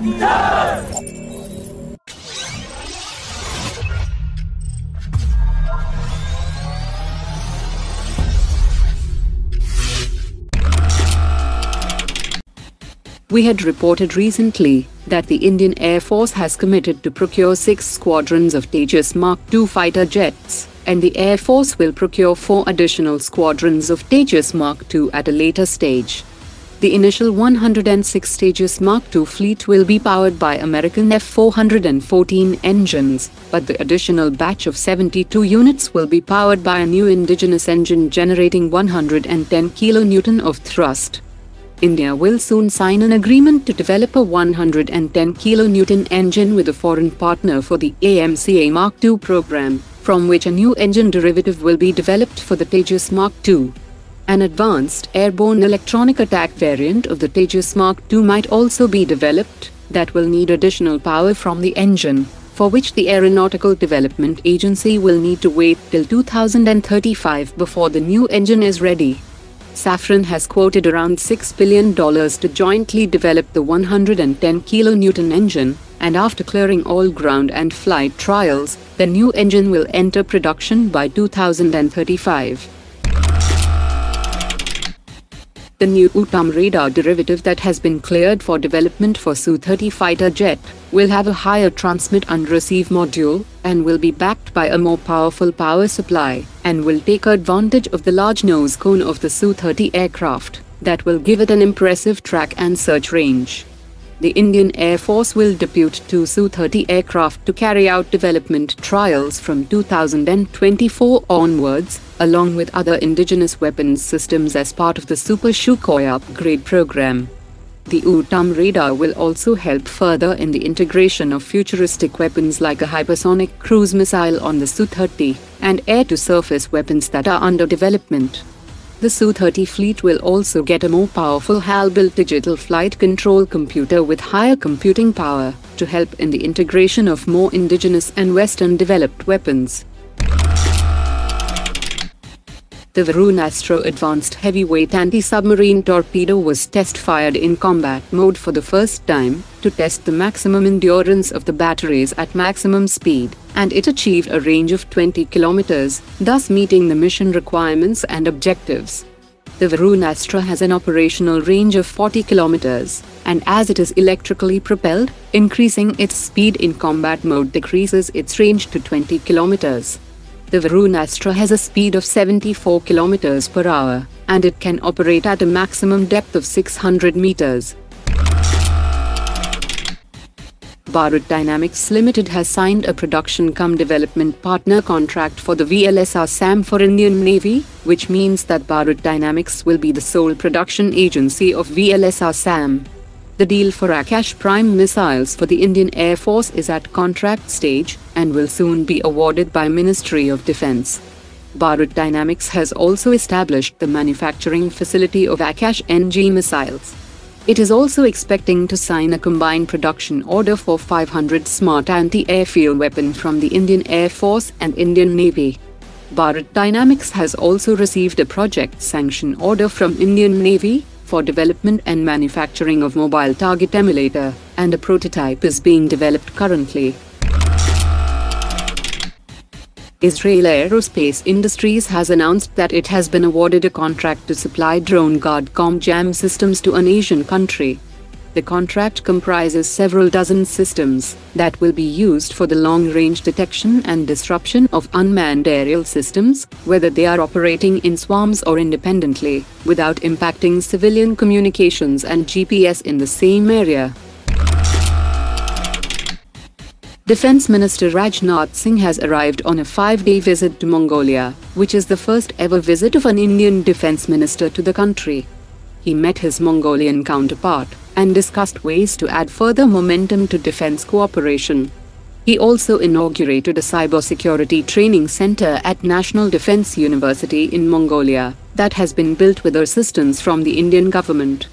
We had reported recently that the Indian Air Force has committed to procure 6 squadrons of Tejas Mark II fighter jets, and the Air Force will procure 4 additional squadrons of Tejas Mark II at a later stage. The initial 106 Tejas Mark II fleet will be powered by American F-414 engines, but the additional batch of 72 units will be powered by a new indigenous engine generating 110 kN of thrust. India will soon sign an agreement to develop a 110 kN engine with a foreign partner for the AMCA Mark II program, from which a new engine derivative will be developed for the Tejas Mark II. An advanced airborne electronic attack variant of the Tejas Mark II might also be developed, that will need additional power from the engine, for which the Aeronautical Development Agency will need to wait till 2035 before the new engine is ready. Safran has quoted around $6 billion to jointly develop the 110 kN engine, and after clearing all ground and flight trials, the new engine will enter production by 2035. The new Uttam radar derivative that has been cleared for development for Su-30 fighter jet will have a higher transmit and receive module, and will be backed by a more powerful power supply, and will take advantage of the large nose cone of the Su-30 aircraft, that will give it an impressive track and search range. The Indian Air Force will depute 2 Su-30 aircraft to carry out development trials from 2024 onwards, along with other indigenous weapons systems as part of the Super Sukhoi upgrade program. The Uttam radar will also help further in the integration of futuristic weapons like a hypersonic cruise missile on the Su-30, and air-to-surface weapons that are under development. The Su-30 fleet will also get a more powerful HAL-built digital flight control computer with higher computing power, to help in the integration of more indigenous and Western-developed weapons. The Varunastra advanced heavyweight anti-submarine torpedo was test-fired in combat mode for the first time, to test the maximum endurance of the batteries at maximum speed, and it achieved a range of 20 km, thus meeting the mission requirements and objectives. The Varunastra has an operational range of 40 km, and as it is electrically propelled, increasing its speed in combat mode decreases its range to 20 km. The Varunastra has a speed of 74 km per hour, and it can operate at a maximum depth of 600 meters. Bharat Dynamics Limited has signed a production-cum-development partner contract for the VLSR SAM for Indian Navy, which means that Bharat Dynamics will be the sole production agency of VLSR SAM. The deal for Akash Prime missiles for the Indian Air Force is at contract stage, and will soon be awarded by Ministry of Defence. Bharat Dynamics has also established the manufacturing facility of Akash NG missiles. It is also expecting to sign a combined production order for 500 smart anti-airfield weapons from the Indian Air Force and Indian Navy. Bharat Dynamics has also received a project sanction order from Indian Navy for development and manufacturing of mobile target emulator, and a prototype is being developed currently. Israel Aerospace Industries has announced that it has been awarded a contract to supply DroneGuard ComJam systems to an Asian country. The contract comprises several dozen systems that will be used for the long-range detection and disruption of unmanned aerial systems, whether they are operating in swarms or independently, without impacting civilian communications and GPS in the same area. Defense Minister Rajnath Singh has arrived on a 5-day visit to Mongolia, which is the first ever visit of an Indian defense minister to the country. He met his Mongolian counterpart and discussed ways to add further momentum to defense cooperation. He also inaugurated a cybersecurity training center at National Defense University in Mongolia that has been built with assistance from the Indian government.